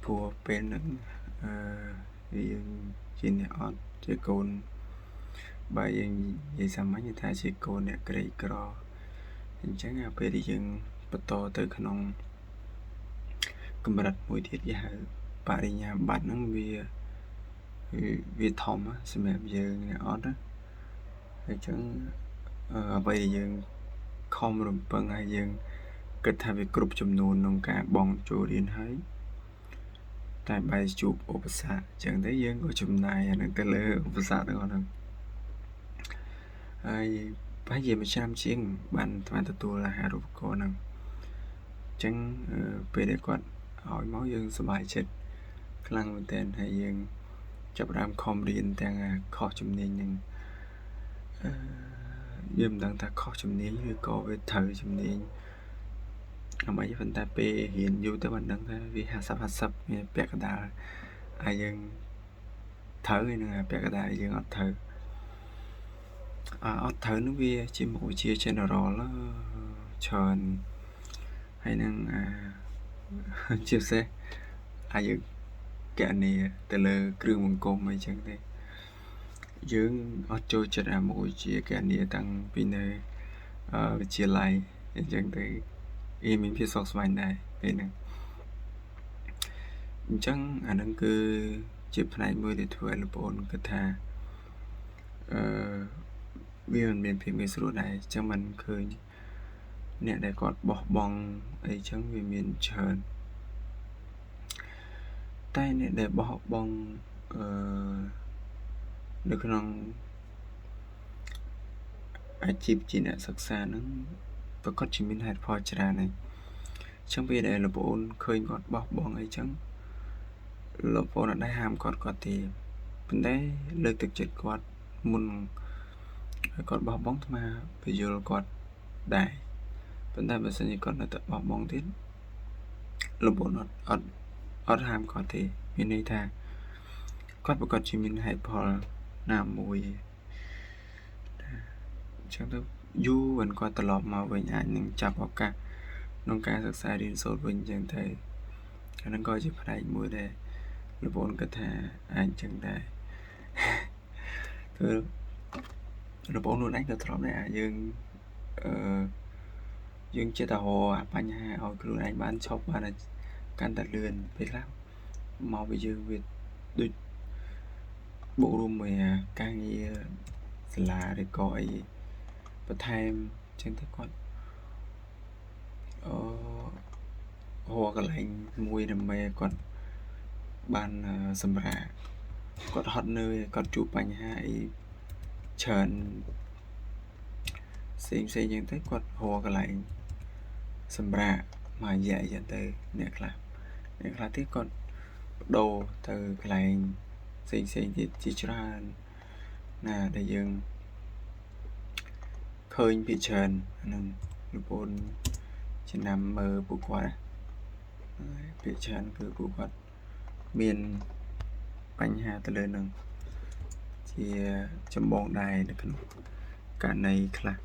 ព្រោះពេលហ្នឹងយើងជាអ្នកអត់ជាកូនបើយើងនិយាយសាមញ្ញថាជាកូនអ្នកក្រីក្រអញ្ចឹងពេលដែលយើងបន្តទៅក្នុងកម្រិតមួយទៀតគេហៅបរិញ្ញាបត្រហ្នឹងវាធំសម្រាប់យើងអ្នកអត់ណាអញ្ចឹងអ្វីដែលយើងខំរំពឹងហើយយើងគិតថាវាគ្រប់ចំនួនក្នុងការបង់ចូលរៀនហើយតែបែរជួបឧបសគ្គអញ្ចឹងទៅយើងក៏ចំណាយអានឹងទៅលើឧបសគ្គទាំងអស់ហ្នឹងហើយប្រហែលជាមួយឆ្នាំជាងបានទទួលអាហារូបករណ៍ហ្នឹងអញ្ចឹងពេលដែលគាត់ឲ្យមកយើងសប្បាយចិត្តខ្លាំងមែនទែនហើយយើងចាប់ផ្ដើមខំរៀនទាំងខុសជំនាញហ្នឹងយើងមិនដឹងថាខុសជំនាញឬក៏វាត្រូវជំនាញអ្វីប៉ុន្តែពេលរៀនយូរទៅបានដឹងថាវា50-50វាពាក់កណ្ដាលហើយយើងត្រូវហើយនឹងពាក់កណ្ដាលយើងអត់ត្រូវអត់ត្រូវនឹងវាជាមុខវិជ្ជា general ច្រើនហើយនឹងជាពិសេសយើងកណនីទៅលើគ្រឿងបង្គុំអីចឹងទេយើងអត់ចូលចិត្តមុខវិជ្ជាកណនីតាំងពីនៅវិទ្យាល័យអញ្ចឹងទៅមានភាពស្មុគស្មាញដែរពេលហ្នឹងអញ្ចឹងអានឹងគឺជាផ្នែកមួយដែលធ្វើឲ្យលោកប្អូនគិតថាវាមិនមានភាពងាយស្រួលដែរអញ្ចឹងមិនឃើញអ្នកដែលគាត់បោះបង់អីចឹងវាមានច្រើនតែអ្នកដែលបោះបង់នៅក្នុងអាជីពជាអ្នកសិក្សាហ្នឹងប្រកាសជាមានហេតុផលច្រើនហើយអញ្ចឹងពេលដែលលោកប្អូនឃើញគាត់បោះបង់អីចឹងលោកប្អូនអត់ដែរហាមគាត់ទេប៉ុន្តែលើកទឹកចិត្តគាត់មុនគាត់បោះបង់ថ្មបញ្យល់គាត់ដែរប៉ុន្តែបើសិនជាគាត់នៅតែបោះបង់ទៀតលោកប្អូនអត់ហាមគាត់ទេមានន័យថាគាត់ប្រកាសជាមានហេតុផលណាមួយអញ្ចឹងទៅយូរwhenគាត់ត្រឡប់មកវិញអាចនឹងចាប់ឱកាសក្នុងការសិក្សារៀនសូត្រវិញអញ្ចឹងទៅអាហ្នឹងក៏ជាផ្នែកមួយដែលលោកប្អូនគិតថាអាចអញ្ចឹងដែរគឺលោកប្អូនខ្លួនឯងក៏ធ្លាប់ដែរយើងចិត្តតែរកបញ្ហាឲ្យខ្លួនឯងបានឈប់បានកាន់តែលឿនពេលខ្លះមកវាយើងវាដូចបូករួមមួយការងារសាលាឬក៏អីបន្ថែមចឹងទៅគាត់រកកន្លែងមួយដើម្បីឲ្យគាត់បានសម្រាកគាត់ហត់នឿយគាត់ជួបបញ្ហាអីច្រើនផ្សេងចឹងទៅគាត់រកកន្លែងសម្រាកមួយរយៈអញ្ចឹងទៅអ្នកខ្លះទៀតគាត់បដូរទៅកន្លែងផ្សេងទៀតជាច្រើនណាដែលយើងឃើញពីច្រើនហ្នឹងលោកប្អូនចំណាំមើលពួកគាត់ពីច្រើនគឺពួកគាត់មានបញ្ហាទៅលើនឹងជាចម្បងដែរនៅក្នុងករណីខ្លះ